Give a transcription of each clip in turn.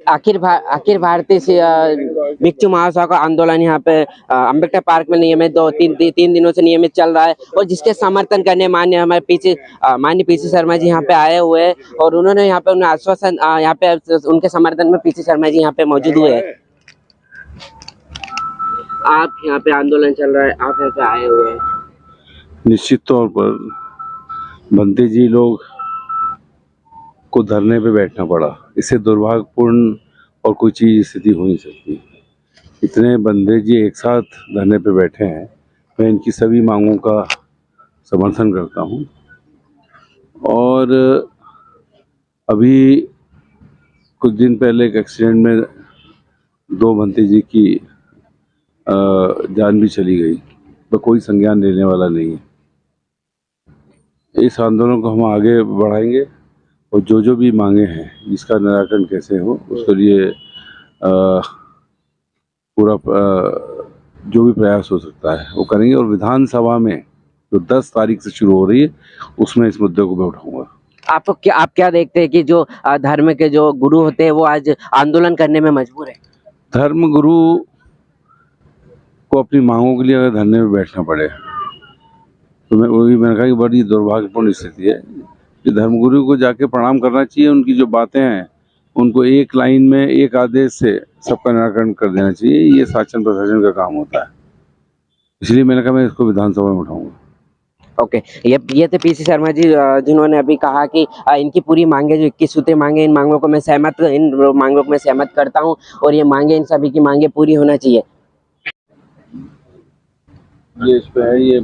अखिल भारतीय भिक्षु महासभा का आंदोलन यहाँ पे अम्बेडकर पार्क में नियमित तीन दिनों से नियमित चल रहा है, और जिसके समर्थन करने माननीय पीसी शर्मा जी यहाँ पे आए हुए हैं, और उन्होंने यहाँ पे उन्हें आश्वासन यहाँ पे उनके समर्थन में पीसी शर्मा जी यहाँ पे मौजूद हुए हैं। आप यहाँ पे आंदोलन चल रहा है, आप यहाँ पे आए हुए हैं। निश्चित तौर पर बंते जी लोग को धरने पे बैठना पड़ा, इससे दुर्भाग्यपूर्ण और कोई चीज स्थिति हो नहीं सकती। इतने बंदे जी एक साथ धरने पे बैठे हैं, मैं इनकी सभी मांगों का समर्थन करता हूं। और अभी कुछ दिन पहले एक एक्सीडेंट में 2 बंते जी की जान भी चली गई, तो कोई संज्ञान लेने वाला नहीं है। इस आंदोलन को हम आगे बढ़ाएंगे और जो भी मांगे हैं, इसका निराकरण कैसे हो, उसके लिए पूरा जो भी प्रयास हो सकता है वो करेंगे। और विधानसभा में जो 10 तारीख से शुरू हो रही है, उसमें इस मुद्दे को मैं उठाऊंगा। आप क्या देखते हैं कि जो धर्म के जो गुरु होते हैं वो आज आंदोलन करने में मजबूर है? धर्म गुरु को अपनी मांगों के लिए अगर धरने में बैठना पड़े, तो मैंने कहा कि बड़ी दुर्भाग्यपूर्ण स्थिति है कि धर्मगुरु को जाके प्रणाम करना चाहिए। उनकी जो बातें हैं उनको एक लाइन में एक आदेश से सबका निराकरण कर देना चाहिए। ये शासन प्रशासन का काम होता है, इसलिए मैंने कहा मैं इसको विधानसभा में उठाऊंगा। ओके, ये थे पीसी शर्मा जी, जिन्होंने अभी कहा कि इनकी पूरी मांगे जो 21 सूत्रीय मांगे, इन मांगों को मैं सहमत करता हूं, और ये मांगे, इन सभी की मांगे पूरी होना चाहिए। ये इस पे है ये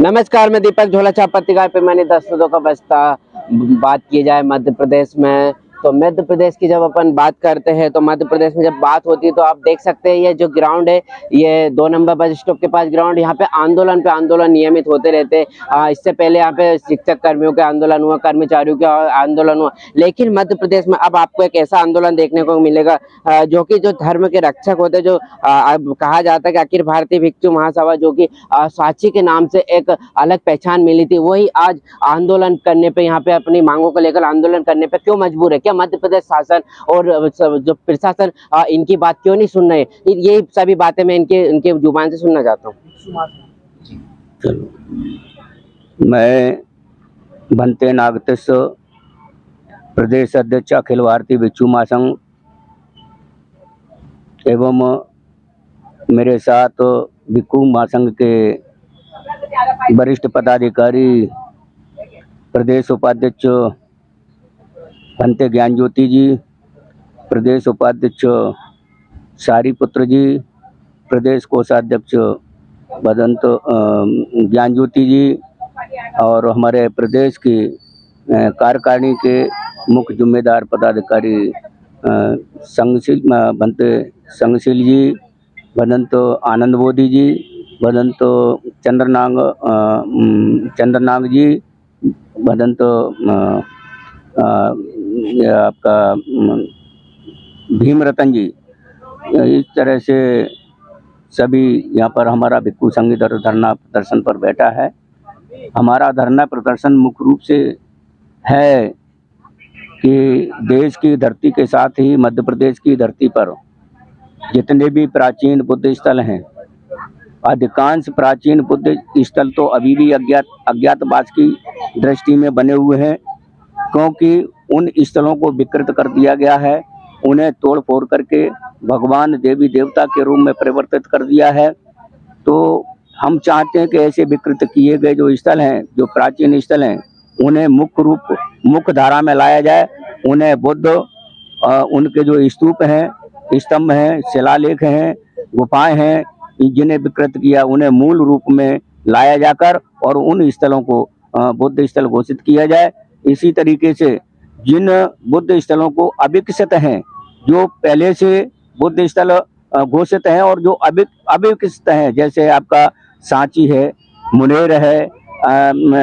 नमस्कार, मैं दीपक झोलाछाप पत्रिका पे मैंने 10 का बस्ता। बात की जाए मध्य प्रदेश में, तो मध्य प्रदेश की जब अपन बात करते हैं, तो मध्य प्रदेश में जब बात होती है तो आप देख सकते हैं ये जो ग्राउंड है, ये 2 नंबर बस स्टॉप के पास ग्राउंड, यहाँ पे आंदोलन नियमित होते रहते हैं। इससे पहले यहाँ पे शिक्षक कर्मियों के आंदोलन हुआ, कर्मचारियों के आंदोलन हुआ, लेकिन मध्य प्रदेश में अब आपको एक ऐसा आंदोलन देखने को मिलेगा जो कि जो धर्म के रक्षक होते हैं, जो कहा जाता है कि अखिल भारतीय भिक्षु महासभा, जो कि साची के नाम से एक अलग पहचान मिली थी, वही आज आंदोलन करने पे, यहाँ पे अपनी मांगों को लेकर आंदोलन करने पे क्यों मजबूर है? क्या मध्य प्रदेश शासन और जो प्रशासन इनकी बात क्यों नहीं सुन रहे? ये सभी बातें मैं इनके जुबान से सुनना चाहता हूँ। मैं भंते नागतेश, प्रदेश अध्यक्ष अखिल भारतीय भिक्षु महासंघ, एवं मेरे साथ भिक्षु महासंघ के वरिष्ठ पदाधिकारी, प्रदेश उपाध्यक्ष भंते ज्ञान ज्योति जी, प्रदेश उपाध्यक्ष सारीपुत्र जी, प्रदेश कोषाध्यक्ष भदंत ज्ञान ज्योति जी, और हमारे प्रदेश की कार्यकारिणी के मुख्य जिम्मेदार पदाधिकारी भंते संगशील जी, भदंत आनंद बोधी जी, भदंत चंद्रनाग जी, भदंत आपका भीम रतन जी, इस तरह से सभी यहाँ पर हमारा भिक्षु संघ इधर धरना प्रदर्शन पर बैठा है। हमारा धरना प्रदर्शन मुख्य रूप से है कि देश की धरती के साथ ही मध्य प्रदेश की धरती पर जितने भी प्राचीन बुद्ध स्थल हैं, अधिकांश प्राचीन बुद्ध स्थल तो अभी भी अज्ञातवास की दृष्टि में बने हुए हैं, क्योंकि उन स्थलों को विकृत कर दिया गया है, उन्हें तोड़ फोड़ करके भगवान देवी देवता के रूप में परिवर्तित कर दिया है। तो हम चाहते हैं कि ऐसे विकृत किए गए जो स्थल हैं, जो प्राचीन स्थल हैं, उन्हें मुख्य धारा में लाया जाए। उन्हें बुद्ध, उनके जो स्तूप हैं, स्तंभ हैं, शिलालेख हैं, गुफाएं हैं, जिन्हें विकृत किया, उन्हें मूल रूप में लाया जाकर और उन स्थलों को बुद्ध स्थल घोषित किया जाए। इसी तरीके से जिन बुद्ध स्थलों को अविकसित हैं, जो पहले से बुद्ध स्थल घोषित हैं और जो अविकसित हैं, जैसे आपका सांची है, मुनेर है,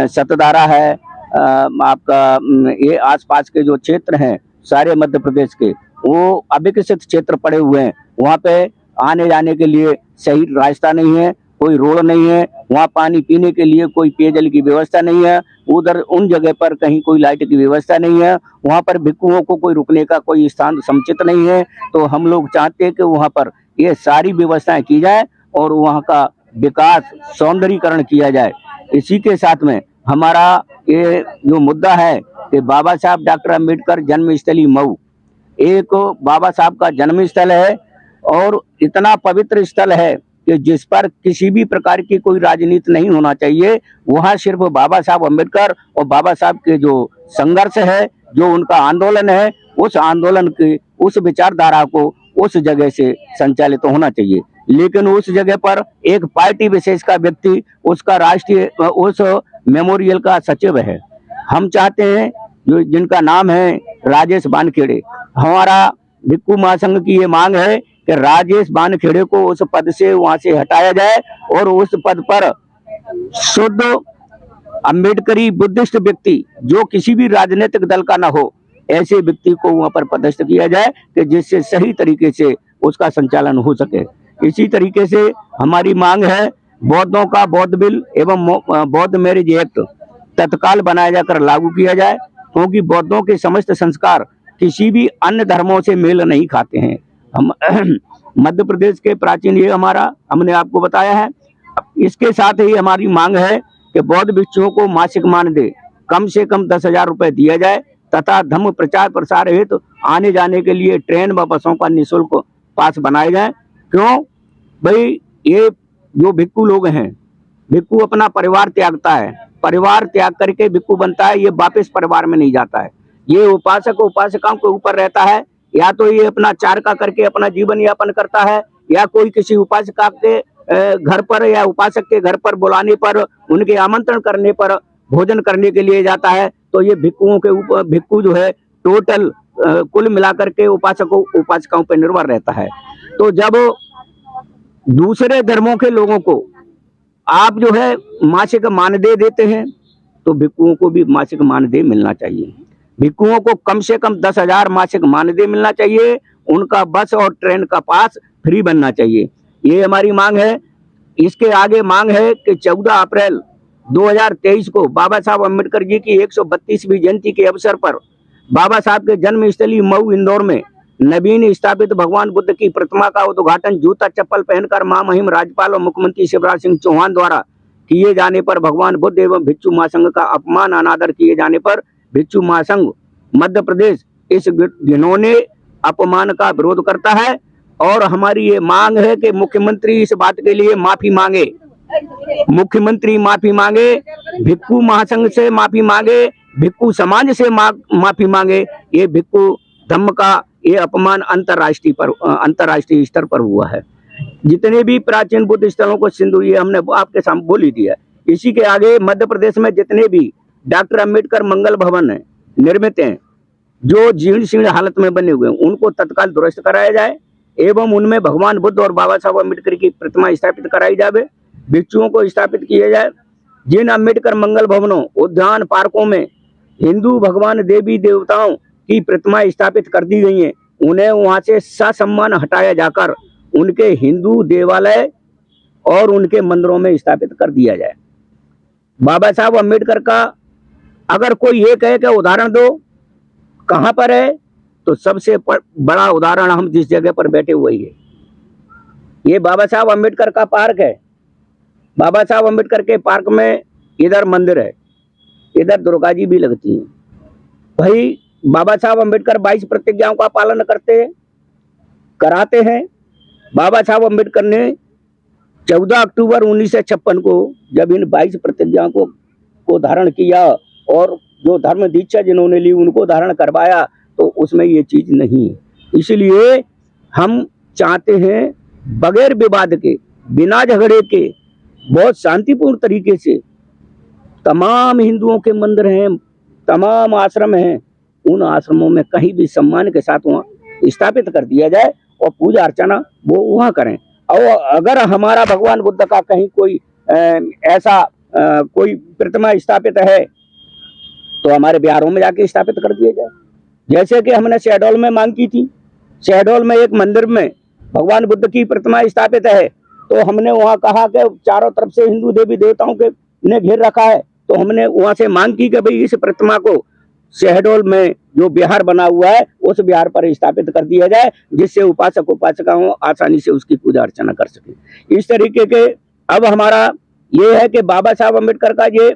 सतदारा है, आपका ये आसपास के जो क्षेत्र हैं सारे मध्य प्रदेश के, वो अविकसित क्षेत्र पड़े हुए हैं। वहाँ पे आने जाने के लिए सही रास्ता नहीं है, कोई रोड नहीं है, वहाँ पानी पीने के लिए कोई पेयजल की व्यवस्था नहीं है, उधर उन जगह पर कहीं कोई लाइट की व्यवस्था नहीं है, वहाँ पर भिक्षुओं को कोई रुकने का कोई स्थान समुचित नहीं है। तो हम लोग चाहते हैं कि वहाँ पर ये सारी व्यवस्थाएं की जाए और वहाँ का विकास सौंदर्यीकरण किया जाए। इसी के साथ में हमारा ये जो मुद्दा है कि बाबा साहब डॉक्टर अम्बेडकर जन्मस्थली मऊ एक बाबा साहब का जन्म स्थल है और इतना पवित्र स्थल है कि जिस पर किसी भी प्रकार की कोई राजनीति नहीं होना चाहिए। वहाँ सिर्फ बाबा साहब अम्बेडकर और बाबा साहब के जो संघर्ष है, जो उनका आंदोलन है, उस आंदोलन की उस विचारधारा को उस जगह से संचालित होना चाहिए। लेकिन उस जगह पर एक पार्टी विशेष का व्यक्ति उसका राष्ट्रीय उस मेमोरियल का सचिव है। हम चाहते हैं जो जिनका नाम है राजेश बानखेड़े, हमारा भिक्खू महासंघ की ये मांग है कि राजेश बानखेड़े को उस पद से वहां से हटाया जाए और उस पद पर शुद्ध अम्बेडकरी बुद्धिस्ट व्यक्ति जो किसी भी राजनीतिक दल का ना हो, ऐसे व्यक्ति को वहां पर पदस्थ किया जाए कि जिससे सही तरीके से उसका संचालन हो सके। इसी तरीके से हमारी मांग है बौद्धों का बौद्ध बिल एवं बौद्ध मैरिज एक्ट तत्काल बनाया जाकर लागू किया जाए, क्योंकि बौद्धों के समस्त संस्कार किसी भी अन्य धर्मों से मेल नहीं खाते हैं। हम मध्य प्रदेश के प्राचीन ये हमारा हमने आपको बताया है। इसके साथ ही हमारी मांग है कि बौद्ध भिक्षुओं को मासिक मानदेय कम से कम 10,000 रुपए दिया जाए तथा धम्म प्रचार प्रसार हेतु आने जाने के लिए ट्रेन व बसों का निःशुल्क पास बनाए जाए। क्यों भाई, ये जो भिक्षु लोग हैं, भिक्षु अपना परिवार त्यागता है, परिवार त्याग करके भिक्षु बनता है, ये वापस परिवार में नहीं जाता है। ये उपासक उपासिकाओं के ऊपर रहता है, या तो ये अपना चारका करके अपना जीवन यापन करता है, या कोई किसी उपासिका के घर पर या उपासक के घर पर बुलाने पर उनके आमंत्रण करने पर भोजन करने के लिए जाता है। तो ये भिक्षुओं के ऊपर भिक्षु जो है टोटल कुल मिलाकर के उपासकों उपासिकाओं पर निर्भर रहता है। तो जब दूसरे धर्मों के लोगों को आप जो है मासिक मानदेय देते हैं तो भिक्षुओं को भी मासिक मानदेय मिलना चाहिए। भिक्षुओं को कम से कम 10,000 मासिक मानदेय मिलना चाहिए, उनका बस और ट्रेन का पास फ्री बनना चाहिए। ये हमारी मांग है। इसके आगे मांग है कि 14 अप्रैल 2023 को बाबा साहब अम्बेडकर जी की 132वीं जयंती के अवसर पर बाबा साहब के जन्म स्थली मऊ इंदौर में नवीन स्थापित भगवान बुद्ध की प्रतिमा का उद्घाटन जूता चप्पल पहनकर महामहिम राज्यपाल और मुख्यमंत्री शिवराज सिंह चौहान द्वारा किए जाने पर भगवान बुद्ध एवं भिक्षु महासंघ का अपमान अनादर किए जाने पर भिक्षु महासंघ मध्य प्रदेश इस घिनौने अपमान का विरोध करता है। और हमारी ये मांग है कि मुख्यमंत्री इस बात के लिए माफी मांगे, मुख्यमंत्री माफी मांगे, भिक्षु महासंघ से माफी मांगे, भिक्षु समाज से माफी मांगे। ये भिक्षु धम्म का ये अपमान अंतर्राष्ट्रीय स्तर पर हुआ है। जितने भी प्राचीन बुद्ध स्थलों को सिंधु, ये हमने आपके सामने बोल ही दिया। इसी के आगे मध्य प्रदेश में जितने भी डॉक्टर अम्बेडकर मंगल भवन है निर्मित हैं, जो जीर्ण शीर्ण हालत में बने हुए हैं, उनको तत्काल दुरुस्त कराया जाए एवं उनमें भगवान बुद्ध और बाबा साहब अम्बेडकर की प्रतिमा स्थापित कराई जाए, भिक्षुओं को स्थापित किया जाए। जिन अम्बेडकर मंगल भवनों, उद्यान, पार्कों में हिंदू भगवान देवी देवताओं की प्रतिमा स्थापित कर दी गई हैं, उन्हें वहां से ससम्मान हटाया जाकर उनके हिंदू देवालय और उनके मंदिरों में स्थापित कर दिया जाए। बाबा साहब अम्बेडकर का अगर कोई ये कहे कि उदाहरण दो कहां पर है, तो सबसे बड़ा उदाहरण हम जिस जगह पर बैठे हुए हैं, ये बाबा साहब अम्बेडकर का पार्क है। बाबा साहब अम्बेडकर के पार्क में इधर मंदिर है, इधर दुर्गा जी भी लगती हैं। भाई बाबा साहब अम्बेडकर 22 प्रतिज्ञाओं का पालन कराते हैं। बाबा साहब अम्बेडकर ने 14 अक्टूबर 1956 को जब इन 22 प्रतिज्ञाओं को धारण किया और जो धर्म दीक्षा जिन्होंने ली उनको धारण करवाया, तो उसमें ये चीज नहीं है। इसलिए हम चाहते हैं बगैर विवाद के, बिना झगड़े के, बहुत शांतिपूर्ण तरीके से तमाम हिंदुओं के मंदिर हैं, तमाम आश्रम हैं, उन आश्रमों में कहीं भी सम्मान के साथ वहाँ स्थापित कर दिया जाए और पूजा अर्चना वो वहाँ करें। और अगर हमारा भगवान बुद्ध का कहीं कोई ऐसा कोई प्रतिमा स्थापित है तो हमारे बिहारों में जाके स्थापित कर दिया जाए। जैसे कि हमने शहडोल में मांग की थी, शहडोल में एक मंदिर में भगवान बुद्ध की प्रतिमा स्थापित है, तो हमने वहाँ कहा कि चारों तरफ से हिंदू देवी देवताओं के ने घेर रखा है, तो हमने वहाँ से मांग की कि भाई इस प्रतिमा को शहडोल में जो विहार बना हुआ है उस विहार पर स्थापित कर दिया जाए, जिससे उपासक उपासिकाओं आसानी से उसकी पूजा अर्चना कर सके। इस तरीके के अब हमारा ये है कि बाबा साहब अम्बेडकर का ये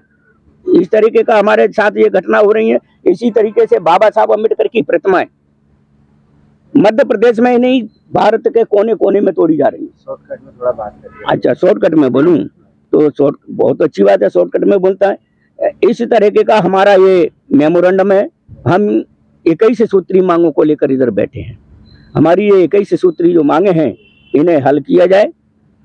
इस तरीके का हमारे साथ ये घटना हो रही है। इसी तरीके से बाबा साहब अम्बेडकर की प्रतिमाएं मध्य प्रदेश में ही नहीं, भारत के कोने कोने में तोड़ी जा रही है। शॉर्टकट में थोड़ा बात करिए। अच्छा, शॉर्टकट में बोलूं तो बहुत अच्छी बात है, शॉर्टकट में बोलता है। इस तरीके का हमारा ये मेमोरेंडम है। हम 21 सूत्री मांगों को लेकर इधर बैठे हैं। हमारी ये 21 सूत्री जो मांगे हैं इन्हें हल किया जाए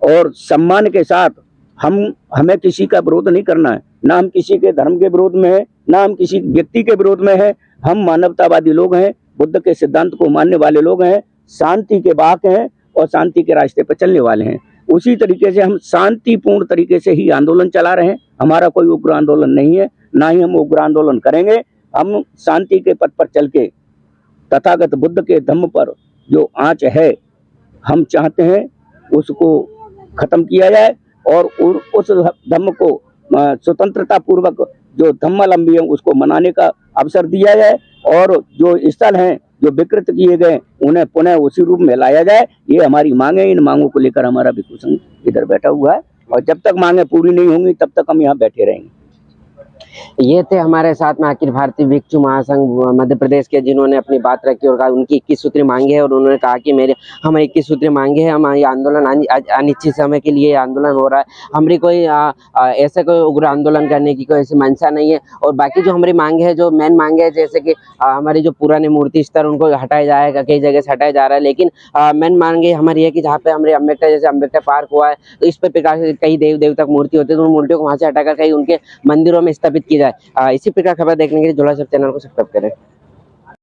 और सम्मान के साथ हमें किसी का विरोध नहीं करना है, ना हम किसी के धर्म के विरोध में है, ना हम किसी व्यक्ति के विरोध में है। हम मानवतावादी लोग हैं, बुद्ध के सिद्धांत को मानने वाले लोग हैं, शांति के बाहक हैं और शांति के रास्ते पर चलने वाले हैं। उसी तरीके से हम शांतिपूर्ण तरीके से ही आंदोलन चला रहे हैं। हमारा कोई उग्र आंदोलन नहीं है, ना ही हम उग्र आंदोलन करेंगे। हम शांति के पथ पर चल के तथागत बुद्ध के धम्म पर जो आंच है हम चाहते हैं उसको खत्म किया जाए और उस धम्म को स्वतंत्रता पूर्वक जो धम्मावलंबी है उसको मनाने का अवसर दिया जाए और जो स्थल हैं जो विकृत किए गए उन्हें पुनः उसी रूप में लाया जाए। ये हमारी मांगे। इन मांगों को लेकर हमारा भिक्षु संघ इधर बैठा हुआ है और जब तक मांगे पूरी नहीं होंगी तब तक हम यहाँ बैठे रहेंगे। ये थे हमारे साथ में अखिल भारतीय भिक्षु महासंघ मध्य प्रदेश के, जिन्होंने अपनी बात रखी और कहा उनकी 21 सूत्री मांगे है और उन्होंने कहा कि हम 21 सूत्री मांगे है। हमारी आंदोलन अनिश्चित समय के लिए आंदोलन हो रहा है। हमारी कोई ऐसे कोई उग्र आंदोलन करने की कोई ऐसी मंशा नहीं है। और बाकी जो हमारी मांगे है, जो मेन मांगे है, जैसे कि हमारी जो पुराने मूर्ति स्तर उनको हटाया जाएगा, कई जगह से हटाया जा रहा है, लेकिन मेन मांगे हमारी है कि जहाँ पे हमारे अम्बेडकर जैसे अम्बेडकर पार्क हुआ है तो इस प्रकार से कई देव देवता मूर्ति होती है तो उन मूर्तियों को वहाँ से हटाकर कहीं उनके मंदिरों में स्थापित की जाए। इसी प्रकार खबर देखने के लिए झोला सब चैनल को सब्सक्राइब करें।